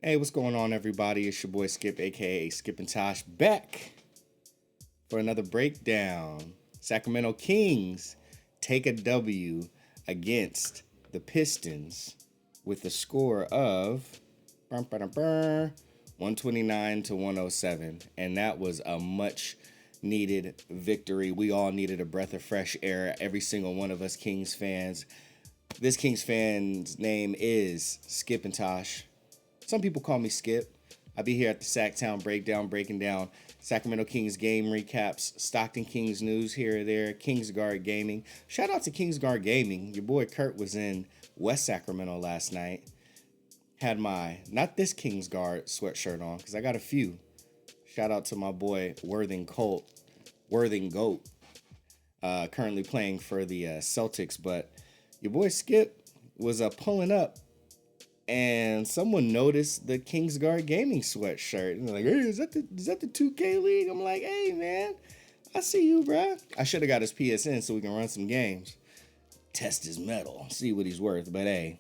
Hey, what's going on, everybody? It's your boy Skip, aka Skip and Tosh, back for another breakdown. Sacramento Kings take a W against the Pistons with a score of 129 to 107, and that was a much needed victory. We all needed a breath of fresh air. Every single one of us Kings fans. This Kings fan's name is Skip and Tosh. Some people call me Skip. I'll be here at the Sacktown Breakdown, breaking down Sacramento Kings game recaps, Stockton Kings news here or there, Kingsguard Gaming. Shout out to Kingsguard Gaming. Your boy Kurt was in West Sacramento last night. Had my, not this Kingsguard sweatshirt on, because I got a few. Shout out to my boy Worthing Goat, currently playing for the Celtics. But your boy Skip was pulling up, and someone noticed the Kingsguard Gaming sweatshirt. And they're like, hey, is that the 2K League? I'm like, hey, man, I see you, bruh. I should have got his PSN so we can run some games. Test his metal, see what he's worth. But hey,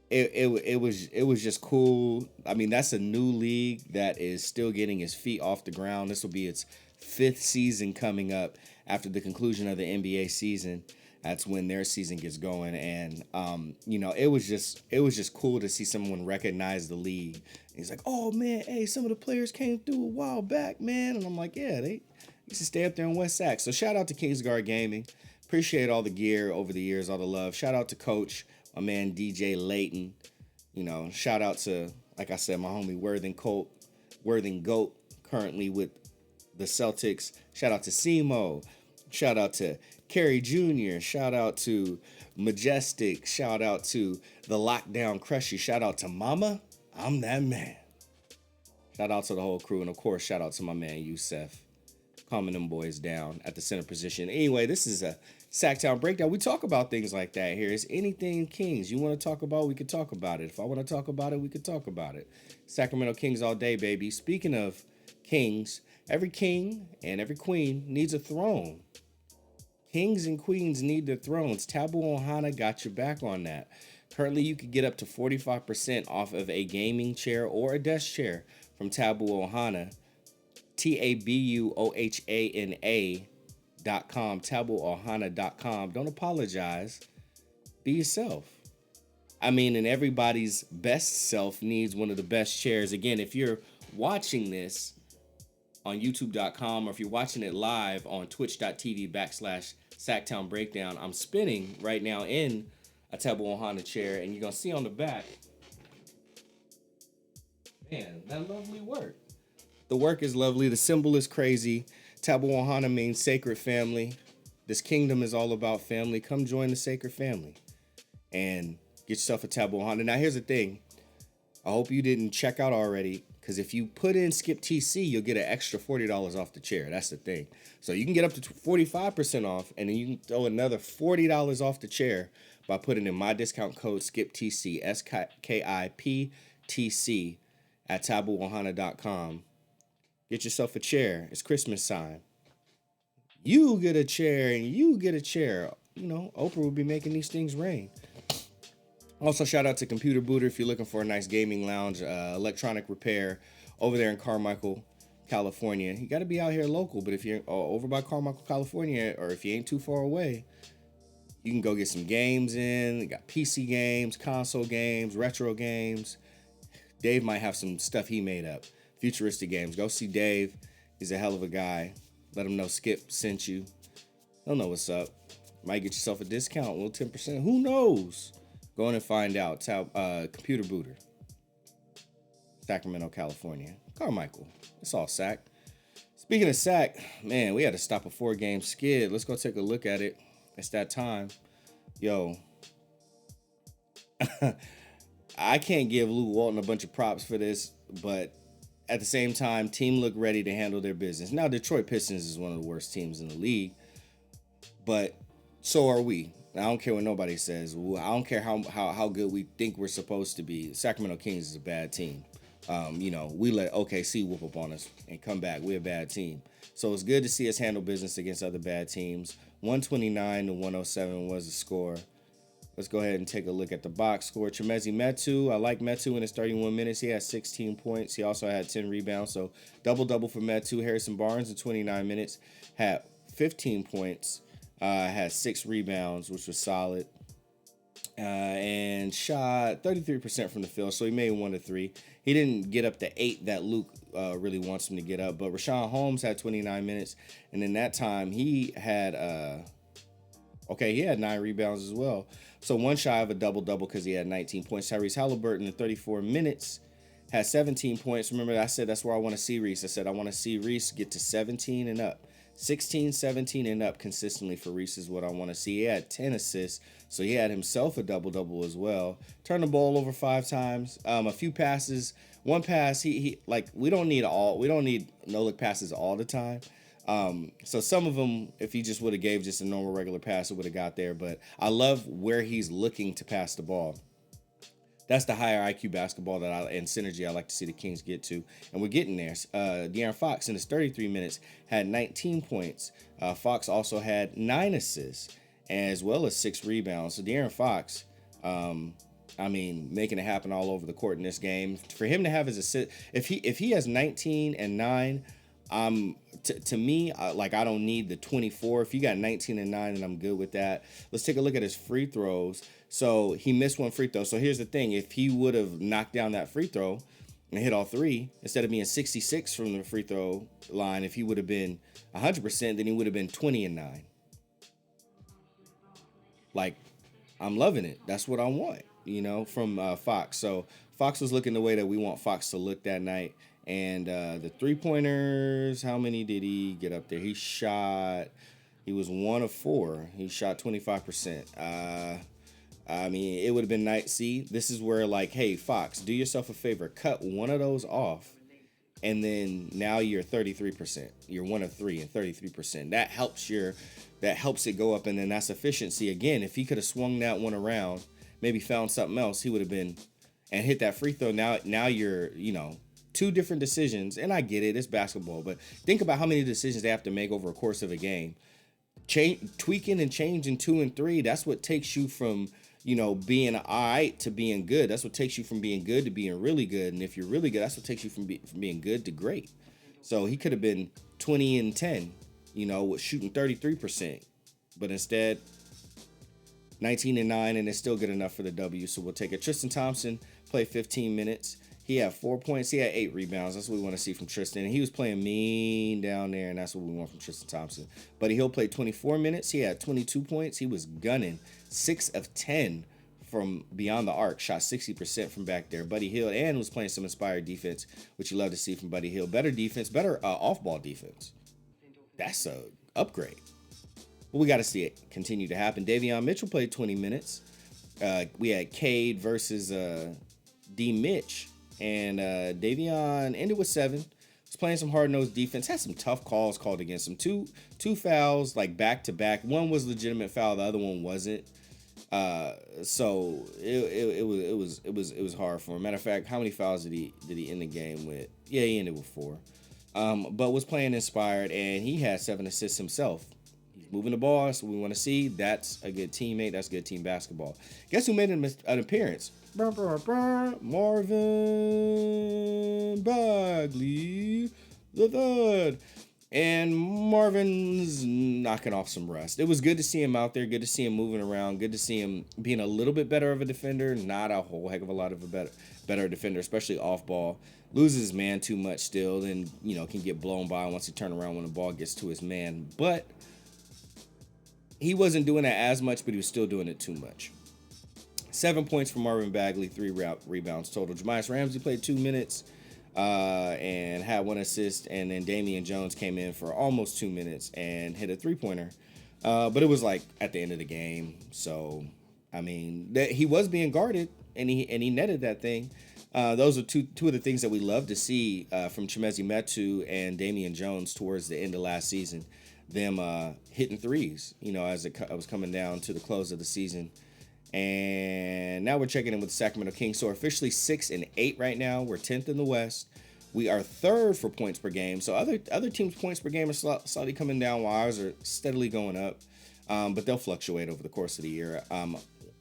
it was just cool. I mean, that's a new league that is still getting its feet off the ground. This will be its 5th season coming up after the conclusion of the NBA season. That's when their season gets going, and it was just cool to see someone recognize the league. And he's like, "Oh man, hey, some of the players came through a while back, man." And I'm like, "Yeah, they used to stay up there in West Sac." So shout out to Kingsguard Gaming. Appreciate all the gear over the years, all the love. Shout out to Coach, my man DJ Layton. Shout out to, like I said, my homie Worthing Goat, currently with the Celtics. Shout out to Simo. Shout out to Kerry Jr., shout out to Majestic, shout out to the Lockdown Crushy, shout out to Mama, I'm that man. Shout out to the whole crew, and of course, shout out to my man Youssef, calming them boys down at the center position. Anyway, this is a Sacktown Breakdown. We talk about things like that here. It's anything Kings. You want to talk about, we could talk about it. If I want to talk about it, we could talk about it. Sacramento Kings all day, baby. Speaking of Kings, every king and every queen needs a throne. Kings and queens need their thrones. Tabu Ohana got your back on that. Currently, you could get up to 45% off of a gaming chair or a desk chair from Tabu Ohana. TabuOhana.com. TabuOhana.com. Don't apologize. Be yourself. I mean, and everybody's best self needs one of the best chairs. Again, if you're watching this on youtube.com, or if you're watching it live on twitch.tv/Sacktown Breakdown, I'm spinning right now in a Tabu Ohana chair, and you're going to see on the back, man, that lovely work. The work is lovely. The symbol is crazy. Tabu Ohana means sacred family. This kingdom is all about family. Come join the sacred family and get yourself a Tabu Ohana. Now, here's the thing. I hope you didn't check out already, because if you put in Skip TC, you'll get an extra $40 off the chair. That's the thing. So you can get up to 45% off, and then you can throw another $40 off the chair by putting in my discount code SKIPTC, SKIPTC, at TabuOhana.com. Get yourself a chair. It's Christmas time. You get a chair, and you get a chair. Oprah will be making these things rain. Also, shout out to Computer Booter if you're looking for a nice gaming lounge, electronic repair over there in Carmichael, California. You got to be out here local, but if you're over by Carmichael, California, or if you ain't too far away, you can go get some games in. You got PC games, console games, retro games. Dave might have some stuff he made up, futuristic games. Go see Dave. He's a hell of a guy. Let him know Skip sent you. He'll know what's up. Might get yourself a discount, a little 10%. Who knows? Go in and find out. Computer Booter. Sacramento, California. Carmichael. It's all Sac. Speaking of Sac, man, we had to stop a 4-game skid. Let's go take a look at it. It's that time. Yo. I can't give Lou Walton a bunch of props for this, but at the same time, team looked ready to handle their business. Now, Detroit Pistons is one of the worst teams in the league, but so are we. I don't care what nobody says. I don't care how good we think we're supposed to be. Sacramento Kings is a bad team. We let OKC whoop up on us and come back. We're a bad team. So it's good to see us handle business against other bad teams. 129 to 107 was the score. Let's go ahead and take a look at the box score. Chimezi Metu, I like Metu in his 31 minutes. He had 16 points. He also had 10 rebounds. So double-double for Metu. Harrison Barnes in 29 minutes had 15 points, had 6 rebounds, which was solid, and shot 33% from the field. So he made 1 of 3. He didn't get up to 8 that Luke really wants him to get up. But Rashawn Holmes had 29 minutes. And in that time, he had... he had 9 rebounds as well. So one shy of a double-double because he had 19 points. Tyrese Halliburton in 34 minutes had 17 points. Remember, I said that's where I want to see Reese. I said I want to see Reese get to 17 and up. 16, 17 and up consistently for Reese is what I want to see. He had 10 assists, so he had himself a double-double as well. Turned the ball over 5 times. A few passes. One pass, we don't need no-look passes all the time. So some of them, if he just would have gave just a normal regular pass, it would have got there. But I love where he's looking to pass the ball. That's the higher IQ basketball and synergy I like to see the Kings get to. And we're getting there. De'Aaron Fox in his 33 minutes had 19 points. Fox also had 9 assists as well as 6 rebounds. So De'Aaron Fox, making it happen all over the court in this game. For him to have his assist, if he has 19 and 9, to me, I don't need the 24. If you got 19 and 9, then I'm good with that. Let's take a look at his free throws. So he missed 1 free throw. So here's the thing. If he would have knocked down that free throw and hit all 3, instead of being 66 from the free throw line, if he would have been 100%, then he would have been 20 and 9. I'm loving it. That's what I want, from Fox. So Fox was looking the way that we want Fox to look that night. And the 3-pointers, how many did he get up there? He was 1 of 4. He shot 25%. It would have been nice. See, this is where hey, Fox, do yourself a favor. Cut one of those off. And then now you're 33%. You're 1 of 3 and 33%. That helps it go up. And then that's efficiency. Again, if he could have swung that one around, maybe found something else, he would have been and hit that free throw. Now you're, 2 different decisions, and I get it, it's basketball, but think about how many decisions they have to make over a course of a game. Tweaking and changing 2 and 3, that's what takes you from, being all right to being good. That's what takes you from being good to being really good, and if you're really good, that's what takes you from being good to great. So he could have been 20 and 10, with shooting 33%, but instead 19 and 9, and it's still good enough for the W, so we'll take it. Tristan Thompson played 15 minutes. He had 4 points. He had 8 rebounds. That's what we want to see from Tristan. And he was playing mean down there, and that's what we want from Tristan Thompson. Buddy Hill played 24 minutes. He had 22 points. He was gunning 6 of 10 from beyond the arc. Shot 60% from back there. Buddy Hill and was playing some inspired defense, which you love to see from Buddy Hill. Better defense, better off-ball defense. That's a upgrade. But we got to see it continue to happen. Davion Mitchell played 20 minutes. We had Cade versus D. Mitch. And Davion ended with 7. Was playing some hard-nosed defense. Had some tough calls called against him. Two fouls back-to-back. One was legitimate foul. The other one wasn't. So it was hard for him. Matter of fact, how many fouls did he end the game with? Yeah, he ended with 4. But was playing inspired, and he had 7 assists himself. He's moving the ball. That's what we want to see. That's a good teammate. That's good team basketball. Guess who made an appearance? Marvin Bagley the third. And Marvin's knocking off some rust. It was good to see him out there. Good to see him moving around. Good to see him being a little bit better of a defender. Not a whole heck of a lot of a better defender, especially off ball. Loses his man too much still. Then, can get blown by once he turn around when the ball gets to his man. But he wasn't doing that as much, but he was still doing it too much. 7 points for Marvin Bagley, 3 rebounds total. Jemias Ramsey played 2 minutes and had 1 assist, and then Damian Jones came in for almost 2 minutes and hit a 3-pointer. But it was at the end of the game. So, he was being guarded, and he netted that thing. Those are two of the things that we love to see from Chimezi Metu and Damian Jones towards the end of last season. Them hitting threes, as it was coming down to the close of the season. And now we're checking in with the Sacramento Kings. So officially 6-8 right now. We're 10th in the West. We are 3rd for points per game. So other teams' points per game are slightly coming down while ours are steadily going up. But they'll fluctuate over the course of the year. I'm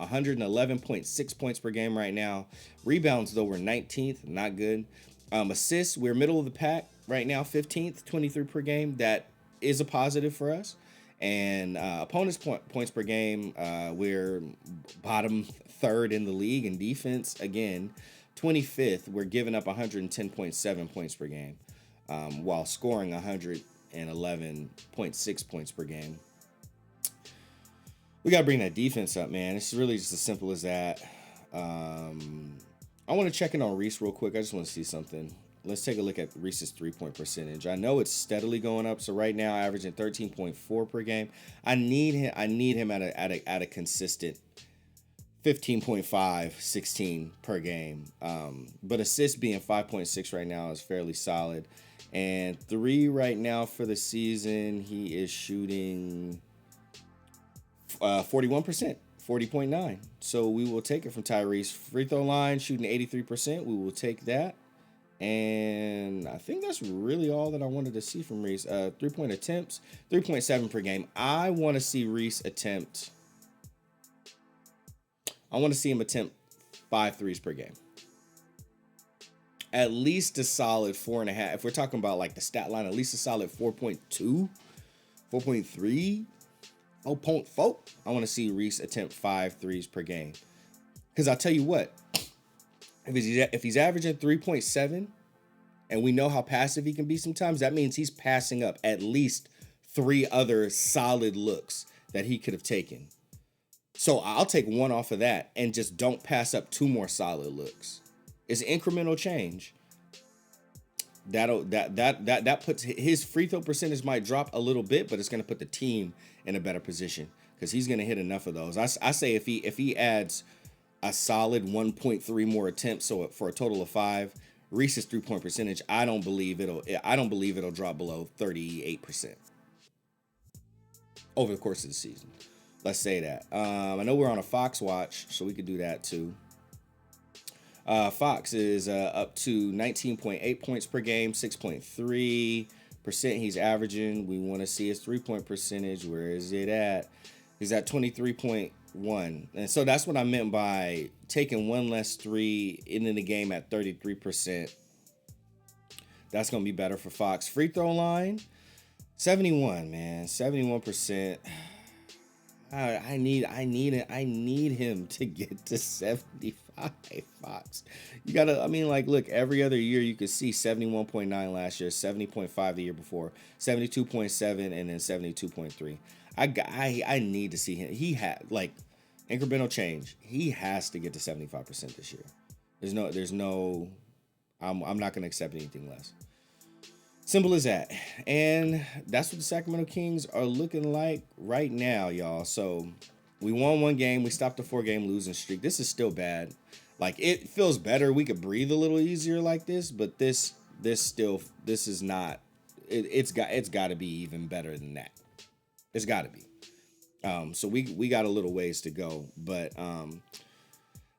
111.6 points per game right now. Rebounds, though, we're 19th. Not good. Assists, we're middle of the pack right now, 15th, 23 per game. That is a positive for us. And opponents' points per game, we're bottom third in the league. In defense, again, 25th. We're giving up 110.7 points per game, while scoring 111.6 points per game. We got to bring that defense up, man. It's really just as simple as that. I want to check in on Reese real quick. I just want to see something. Let's take a look at Reese's 3-point percentage. I know it's steadily going up. So right now, averaging 13.4 per game. I need him at a consistent 15.5, 16 per game. But assists being 5.6 right now is fairly solid. And 3 right now for the season, he is shooting 41%. 40.9. So we will take it from Tyrese. Free throw line shooting 83%. We will take that. And I think that's really all that I wanted to see from Reese. 3-point attempts, 3.7 per game. I want to see Reese attempt. I want to see him attempt 5 threes per game. At least a solid 4.5. If we're talking about like the stat line, at least a solid 4.2, 4.3, 0.4. I want to see Reese attempt 5 threes per game. Because I'll tell you what. If he's averaging 3.7, and we know how passive he can be sometimes, that means he's passing up at least 3 other solid looks that he could have taken. So I'll take 1 off of that and just don't pass up 2 more solid looks. It's incremental change. That puts his free throw percentage might drop a little bit, but it's going to put the team in a better position because he's going to hit enough of those. I say if he adds a solid 1.3 more attempts, so for a total of 5. Reese's 3-point percentage, I don't believe it'll drop below 38% over the course of the season. Let's say that. I know we're on a Fox watch, so we could do that too. Fox is up to 19.8 points per game, 6.3% he's averaging. We want to see his 3-point percentage. Where is it at? He's at 23.1. And so that's what I meant by taking 1 less 3 into the game at 33%. That's going to be better for Fox. Free throw line, 71, man. 71%. I need him to get to 75, Fox. You got to, look, every other year you could see 71.9 last year, 70.5 the year before, 72.7, and then 72.3. I need to see him. He had incremental change. He has to get to 75% this year. There's no. I'm not going to accept anything less. Simple as that. And that's what the Sacramento Kings are looking like right now, y'all. So we won 1 game. We stopped a 4-game losing streak. This is still bad. It feels better. We could breathe a little easier like this, but this is not. It's got to be even better than that. It's got to be. So we got a little ways to go, but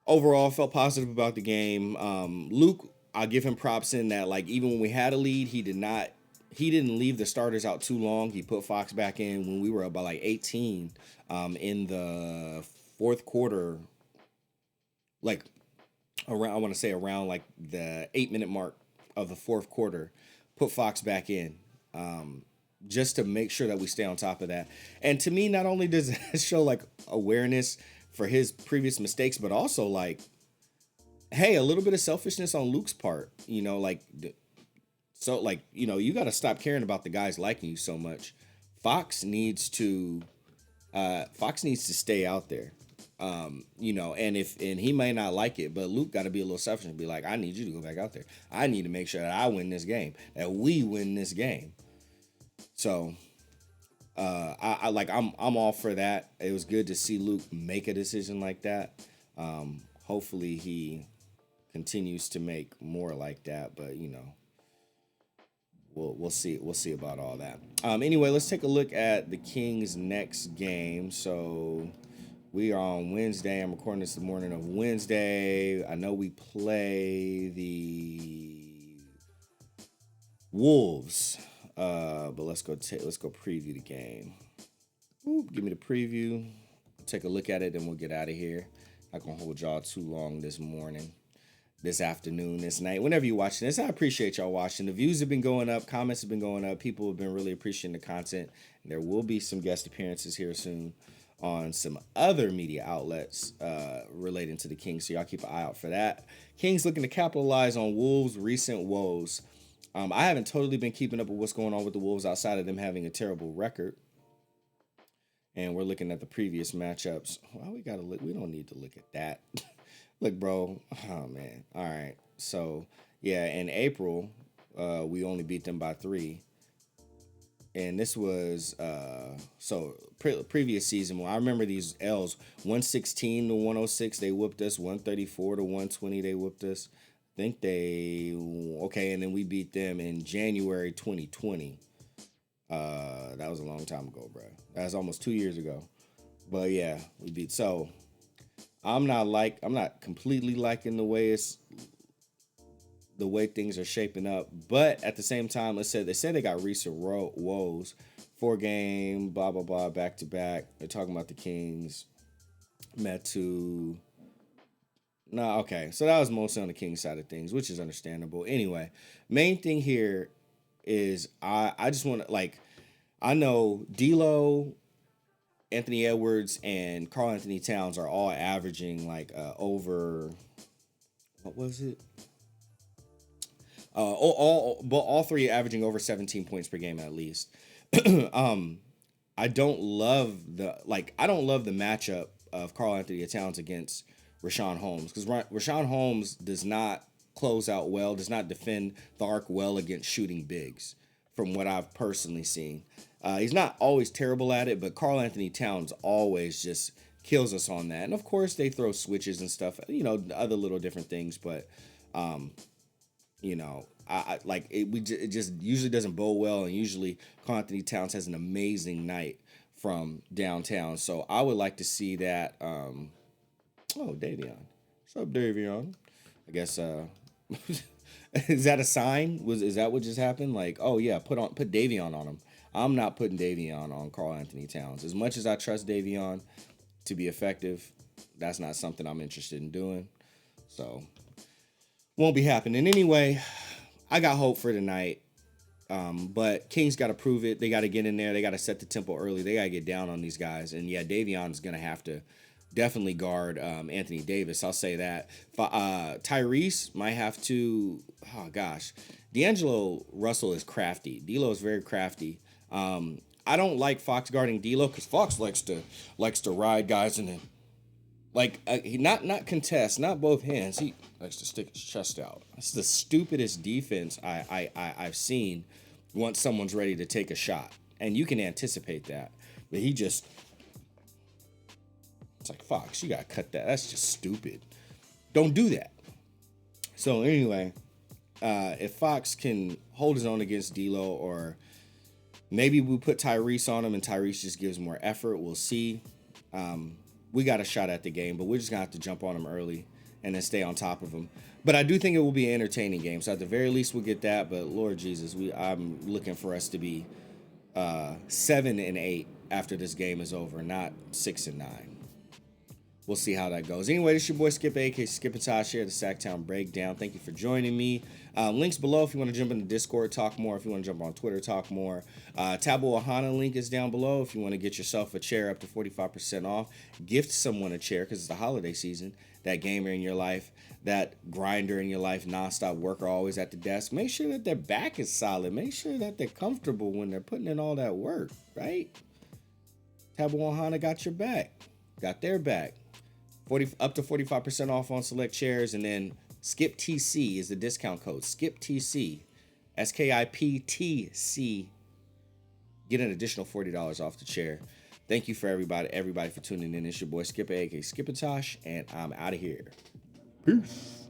overall felt positive about the game. Luke, I'll give him props in that even when we had a lead, he didn't leave the starters out too long. He put Fox back in when we were about 18 in the fourth quarter, around the 8-minute mark of the fourth quarter, put Fox back in. Just to make sure that we stay on top of that. And to me, not only does it show awareness for his previous mistakes, but also hey, a little bit of selfishness on Luke's part, you got to stop caring about the guys liking you so much. Fox needs to stay out there. And he may not like it, but Luke got to be a little selfish and be like, I need you to go back out there. I need to make sure that I win this game, that we win this game. So, I'm all for that. It was good to see Luke make a decision like that. Hopefully he continues to make more like that, but we'll see. We'll see about all that. Anyway, let's take a look at the Kings' next game. So we are on Wednesday. I'm recording this the morning of Wednesday. I know we play the Wolves. But let's go preview the game. Give me the preview. take a look at it, and we'll get out of here. Not gonna hold y'all too long this morning, this afternoon, this night, whenever you're watching this. I appreciate y'all watching. The views have been going up, comments have been going up. People have been really appreciating the content. And there will be some guest appearances here soon on some other media outlets relating to the Kings. So y'all keep an eye out for that. Kings looking to capitalize on Wolves' recent woes. I haven't totally been keeping up with what's going on with the Wolves outside of them having a terrible record. And we're looking at the previous matchups. Well, we gotta look. We don't need to look at that. Look, bro. Oh man. All right. So yeah, in April, we only beat them by 3. And this was previous season. Well, I remember these L's: 116 to 106. They whooped us. 134 to 120. They whooped us. I think and then we beat them in January 2020. That was a long time ago, bro. That was almost 2 years ago. But yeah, we beat. So I'm not completely liking the way things are shaping up. But at the same time, they said they got recent woes, 4-game, blah blah blah, back to back. They're talking about the Kings. Metu. No, okay. So that was mostly on the Kings side of things, which is understandable. Anyway, main thing here is I just want to, I know D'Lo, Anthony Edwards, and Karl Anthony Towns are all averaging over, what was it? All three averaging over 17 points per game at least. I don't love the matchup of Karl Anthony Towns against Richaun Holmes, because Richaun Holmes does not close out well, does not defend the arc well against shooting bigs, from what I've personally seen. He's not always terrible at it, but Karl Anthony Towns always just kills us on that. And of course, they throw switches and stuff, other little different things, but it just usually doesn't bode well, and usually Karl Anthony Towns has an amazing night from downtown. So I would like to see that. Davion. What's up, Davion? I guess is that a sign? Is that what just happened? Put Davion on him. I'm not putting Davion on Karl Anthony Towns. As much as I trust Davion to be effective, that's not something I'm interested in doing. So won't be happening. Anyway, I got hope for tonight. But Kings got to prove it. They got to get in there. They got to set the tempo early. They got to get down on these guys. And yeah, Davion's going to have to definitely guard Anthony Davis. I'll say that. Tyrese might have to. Oh gosh, D'Angelo Russell is crafty. D'Lo is very crafty. I don't like Fox guarding D'Lo because Fox likes to ride guys and then he not contest, not both hands. He likes to stick his chest out. It's the stupidest defense I've seen. Once someone's ready to take a shot, and you can anticipate that, but he just. It's like, Fox, you gotta cut that. That's just stupid. Don't do that. So anyway, if Fox can hold his own against D'Lo, or maybe we put Tyrese on him and Tyrese just gives more effort, we'll see. We got a shot at the game, but we're just gonna have to jump on him early and then stay on top of him. But I do think it will be an entertaining game. So at the very least, we'll get that. But Lord Jesus, I'm looking for us to be 7-8 after this game is over, not 6-9. We'll see how that goes. Anyway, this is your boy Skip, a.k.a. Skip-a-Tosh here, the Sacktown Breakdown. Thank you for joining me. Links below if you want to jump into Discord, talk more. If you want to jump on Twitter, talk more. Tabo Ohana link is down below if you want to get yourself a chair up to 45% off. Gift someone a chair because it's the holiday season. That gamer in your life, that grinder in your life, nonstop worker always at the desk. Make sure that their back is solid. Make sure that they're comfortable when they're putting in all that work, right? Tabo Ohana got your back. Got their back. Up to 45% off on select chairs, and then SKIPTC is the discount code. SKIPTC, SKIPTC. Get an additional $40 off the chair. Thank you for everybody for tuning in. It's your boy Skip, aka Skip-a-Tosh, and I'm out of here. Peace.